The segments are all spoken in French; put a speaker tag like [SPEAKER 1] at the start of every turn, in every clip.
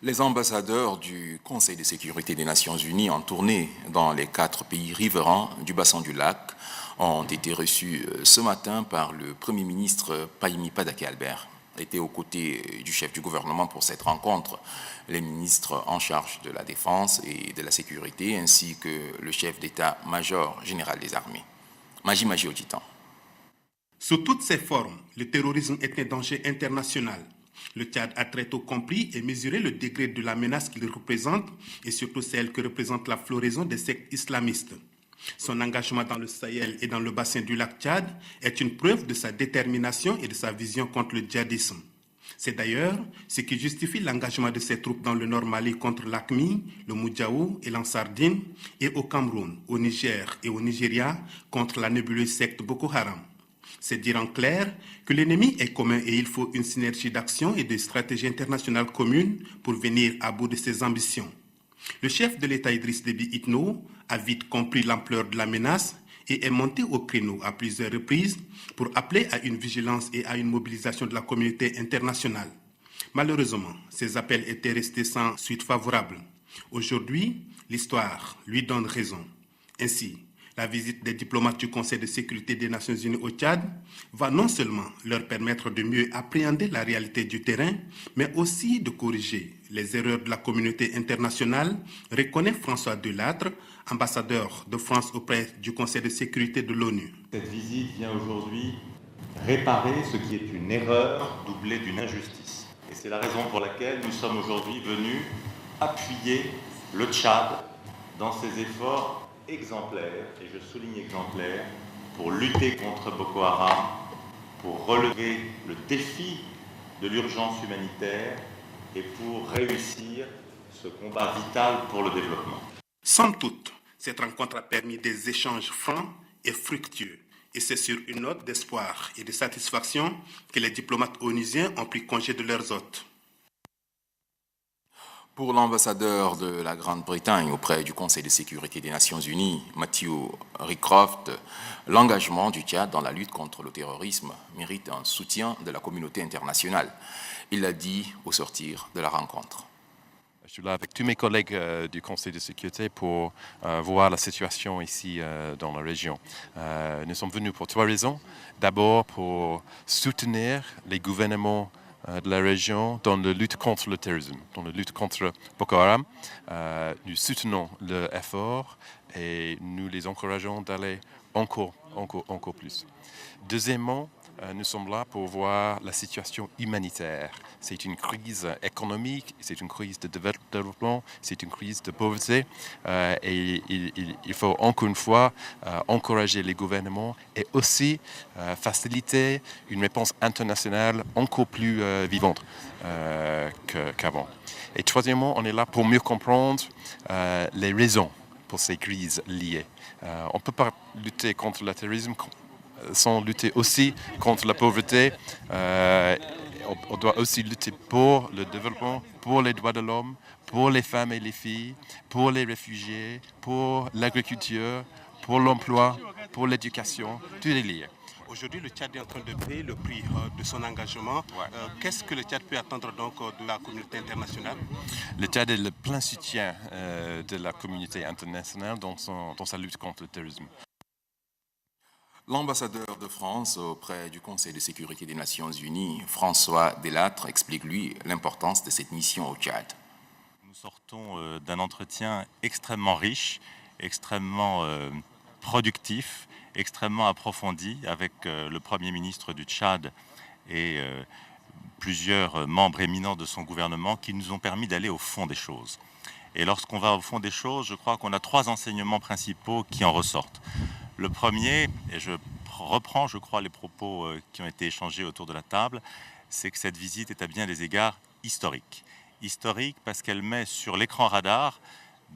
[SPEAKER 1] Les ambassadeurs du Conseil de sécurité des Nations Unies en tournée dans les 4 pays riverains du bassin du lac ont été reçus ce matin par le Premier ministre Payimi Padaké-Albert. Étaient aux côtés du chef du gouvernement pour cette rencontre les ministres en charge de la défense et de la sécurité ainsi que le chef d'état-major général des armées. Maji Ojitan.
[SPEAKER 2] Sous toutes ses formes, le terrorisme est un danger international. Le Tchad a très tôt compris et mesuré le degré de la menace qu'il représente et surtout celle que représente la floraison des sectes islamistes. Son engagement dans le Sahel et dans le bassin du lac Tchad est une preuve de sa détermination et de sa vision contre le djihadisme. C'est d'ailleurs ce qui justifie l'engagement de ses troupes dans le Nord Mali contre l'AQMI, le Moudjaou et l'Ansardine, et au Cameroun, au Niger et au Nigeria contre la nébuleuse secte Boko Haram. C'est dire en clair que l'ennemi est commun et il faut une synergie d'action et de stratégie internationale commune pour venir à bout de ses ambitions. Le chef de l'État Idriss Déby Itno a vite compris l'ampleur de la menace et est monté au créneau à plusieurs reprises pour appeler à une vigilance et à une mobilisation de la communauté internationale. Malheureusement, ces appels étaient restés sans suite favorable. Aujourd'hui, l'histoire lui donne raison. Ainsi, la visite des diplomates du Conseil de sécurité des Nations Unies au Tchad va non seulement leur permettre de mieux appréhender la réalité du terrain, mais aussi de corriger les erreurs de la communauté internationale, reconnaît François Delattre, ambassadeur de France auprès du Conseil de sécurité de l'ONU.
[SPEAKER 3] Cette visite vient aujourd'hui réparer ce qui est une erreur doublée d'une injustice. Et c'est la raison pour laquelle nous sommes aujourd'hui venus appuyer le Tchad dans ses efforts exemplaires, et je souligne exemplaires, pour lutter contre Boko Haram, pour relever le défi de l'urgence humanitaire et pour réussir ce combat vital pour le développement.
[SPEAKER 2] Somme toute, cette rencontre a permis des échanges francs et fructueux. Et c'est sur une note d'espoir et de satisfaction que les diplomates onusiens ont pris congé de leurs hôtes.
[SPEAKER 1] Pour l'ambassadeur de la Grande-Bretagne auprès du Conseil de sécurité des Nations Unies, Matthew Rycroft, l'engagement du Tchad dans la lutte contre le terrorisme mérite un soutien de la communauté internationale. Il l'a dit au sortir de la rencontre.
[SPEAKER 4] Je suis là avec tous mes collègues du Conseil de sécurité pour voir la situation ici dans la région. Nous sommes venus pour 3 raisons. D'abord pour soutenir les gouvernements de la région dans la lutte contre le terrorisme, dans la lutte contre Boko Haram. Nous soutenons leur effort et nous les encourageons d'aller encore plus. Deuxièmement, nous sommes là pour voir la situation humanitaire. C'est une crise économique, c'est une crise de développement, c'est une crise de pauvreté et il faut encore une fois encourager les gouvernements et aussi faciliter une réponse internationale encore plus vivante qu'avant. Et troisièmement, on est là pour mieux comprendre les raisons pour ces crises liées. On ne peut pas lutter contre le terrorisme sans lutter aussi contre la pauvreté. On doit aussi lutter pour le développement, pour les droits de l'homme, pour les femmes et les filles, pour les réfugiés, pour l'agriculture, pour l'emploi, pour l'éducation, tout est lié.
[SPEAKER 2] Aujourd'hui, le Tchad est en train de payer le prix de son engagement. Qu'est-ce que le Tchad peut attendre donc de la communauté internationale?
[SPEAKER 4] Le Tchad est le plein soutien de la communauté internationale dans sa lutte contre le terrorisme.
[SPEAKER 1] L'ambassadeur de France auprès du Conseil de sécurité des Nations Unies, François Delattre, explique lui l'importance de cette mission au Tchad.
[SPEAKER 3] Nous sortons d'un entretien extrêmement riche, extrêmement productif, extrêmement approfondi avec le Premier ministre du Tchad et plusieurs membres éminents de son gouvernement qui nous ont permis d'aller au fond des choses. Et lorsqu'on va au fond des choses, je crois qu'on a 3 enseignements principaux qui en ressortent. Le premier, et je reprends, je crois, les propos qui ont été échangés autour de la table, c'est que cette visite est à bien des égards historique. Historique parce qu'elle met sur l'écran radar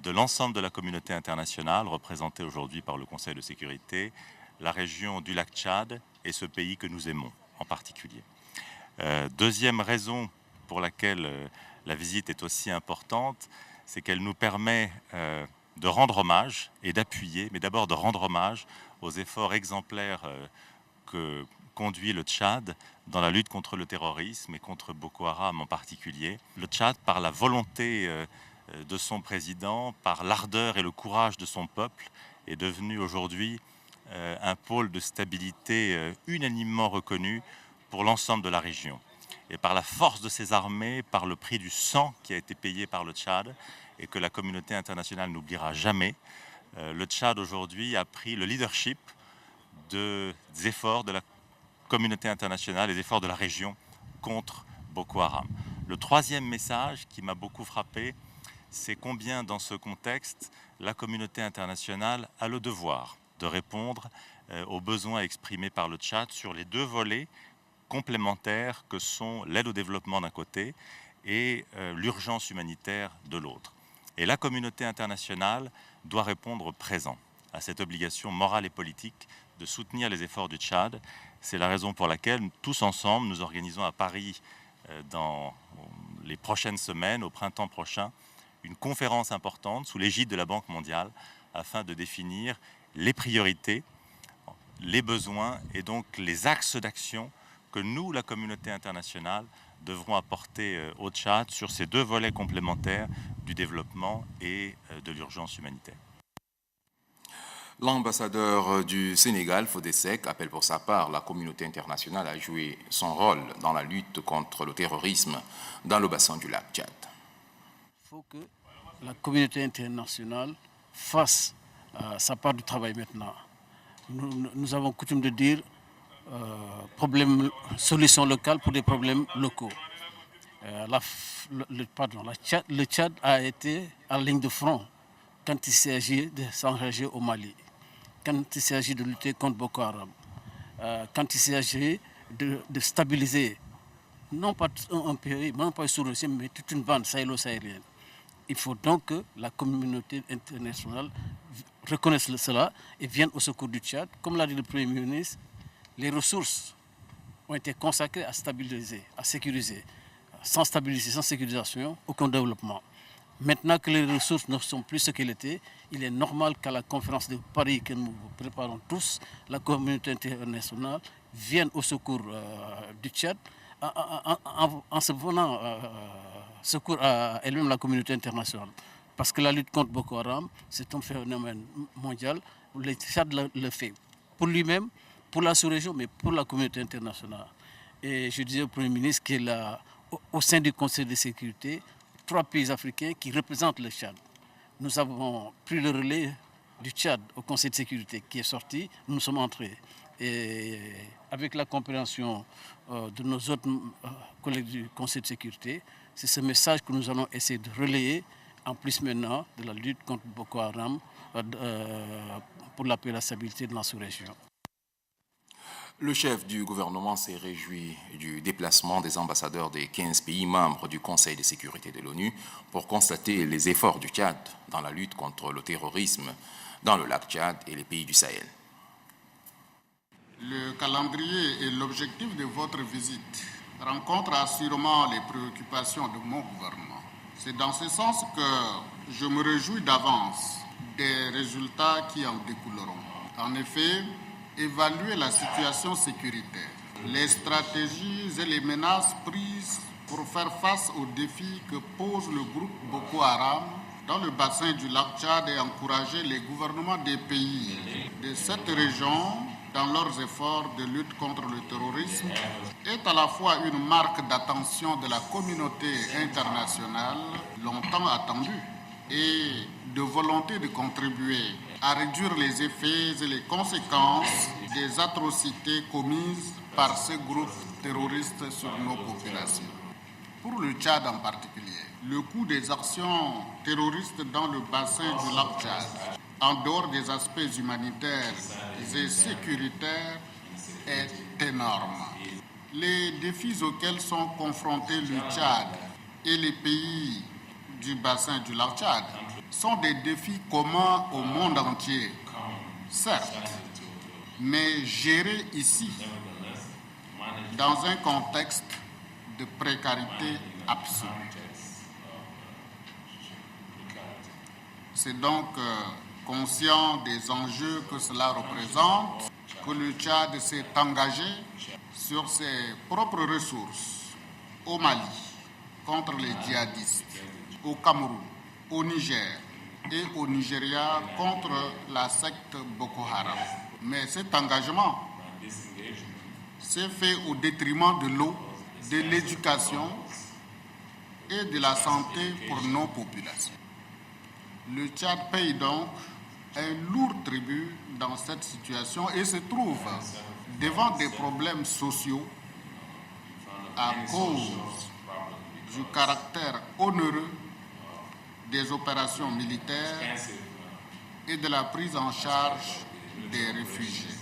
[SPEAKER 3] de l'ensemble de la communauté internationale, représentée aujourd'hui par le Conseil de sécurité, la région du lac Tchad et ce pays que nous aimons en particulier. Deuxième raison pour laquelle la visite est aussi importante, c'est qu'elle nous permet de rendre hommage et d'appuyer, mais d'abord de rendre hommage aux efforts exemplaires que conduit le Tchad dans la lutte contre le terrorisme et contre Boko Haram en particulier. Le Tchad, par la volonté de son président, par l'ardeur et le courage de son peuple, est devenu aujourd'hui un pôle de stabilité unanimement reconnu pour l'ensemble de la région. Et par la force de ses armées, par le prix du sang qui a été payé par le Tchad et que la communauté internationale n'oubliera jamais, le Tchad aujourd'hui a pris le leadership des efforts de la communauté internationale, des efforts de la région contre Boko Haram. Le troisième message qui m'a beaucoup frappé, c'est combien dans ce contexte, la communauté internationale a le devoir de répondre aux besoins exprimés par le Tchad sur les deux volets complémentaires que sont l'aide au développement d'un côté et l'urgence humanitaire de l'autre. Et la communauté internationale doit répondre présent à cette obligation morale et politique de soutenir les efforts du Tchad. C'est la raison pour laquelle, tous ensemble, nous organisons à Paris, dans les prochaines semaines, au printemps prochain, une conférence importante sous l'égide de la Banque mondiale afin de définir les priorités, les besoins et donc les axes d'action que nous, la communauté internationale, devront apporter au Tchad sur ces deux volets complémentaires du développement et de l'urgence humanitaire.
[SPEAKER 1] L'ambassadeur du Sénégal, Fodé Seck, appelle pour sa part la communauté internationale à jouer son rôle dans la lutte contre le terrorisme dans le bassin du lac Tchad.
[SPEAKER 5] Il faut que la communauté internationale fasse sa part du travail maintenant. Nous avons coutume de dire solution locale pour des problèmes locaux. Le Tchad a été à la ligne de front quand il s'agit de s'engager au Mali, quand il s'agit de lutter contre Boko Haram, quand il s'agit de stabiliser non pas un pays, non pas sous-Russie, mais toute une bande sahélo-sahélienne. Il faut donc que la communauté internationale reconnaisse cela et vienne au secours du Tchad. Comme l'a dit le Premier ministre, les ressources ont été consacrées à stabiliser, à sécuriser. Sans stabiliser, sans sécurisation, aucun développement. Maintenant que les ressources ne sont plus ce qu'elles étaient, il est normal qu'à la conférence de Paris que nous préparons tous, la communauté internationale vienne au secours du Tchad en se venant secours à elle-même la communauté internationale. Parce que la lutte contre Boko Haram, c'est un phénomène mondial. Le Tchad le fait pour lui-même, pour la sous-région, mais pour la communauté internationale. Et je disais au Premier ministre qu'il a, au sein du Conseil de sécurité, 3 pays africains qui représentent le Tchad. Nous avons pris le relais du Tchad au Conseil de sécurité qui est sorti, nous sommes entrés. Et avec la compréhension de nos autres collègues du Conseil de sécurité, c'est ce message que nous allons essayer de relayer, en plus maintenant de la lutte contre Boko Haram pour la paix et la stabilité de la sous-région.
[SPEAKER 1] Le chef du gouvernement s'est réjoui du déplacement des ambassadeurs des 15 pays membres du Conseil de sécurité de l'ONU pour constater les efforts du Tchad dans la lutte contre le terrorisme dans le lac Tchad et les pays du Sahel.
[SPEAKER 6] Le calendrier et l'objectif de votre visite rencontrent assurément les préoccupations de mon gouvernement. C'est dans ce sens que je me réjouis d'avance des résultats qui en découleront. En effet, évaluer la situation sécuritaire, les stratégies et les menaces prises pour faire face aux défis que pose le groupe Boko Haram dans le bassin du lac Tchad et encourager les gouvernements des pays de cette région dans leurs efforts de lutte contre le terrorisme est à la fois une marque d'attention de la communauté internationale longtemps attendue et de volonté de contribuer à réduire les effets et les conséquences des atrocités commises par ce groupe terroriste sur nos populations. Pour le Tchad en particulier, le coût des actions terroristes dans le bassin du lac Tchad, en dehors des aspects humanitaires et sécuritaires, est énorme. Les défis auxquels sont confrontés le Tchad et les pays du bassin du lac Tchad sont des défis communs au monde entier, certes, mais gérés ici, dans un contexte de précarité absolue. C'est donc conscient des enjeux que cela représente que le Tchad s'est engagé sur ses propres ressources au Mali contre les djihadistes, au Cameroun, au Niger et au Nigeria contre la secte Boko Haram. Mais cet engagement s'est fait au détriment de l'eau, de l'éducation et de la santé pour nos populations. Le Tchad paye donc un lourd tribut dans cette situation et se trouve devant des problèmes sociaux à cause du caractère onéreux des opérations militaires et de la prise en charge des réfugiés.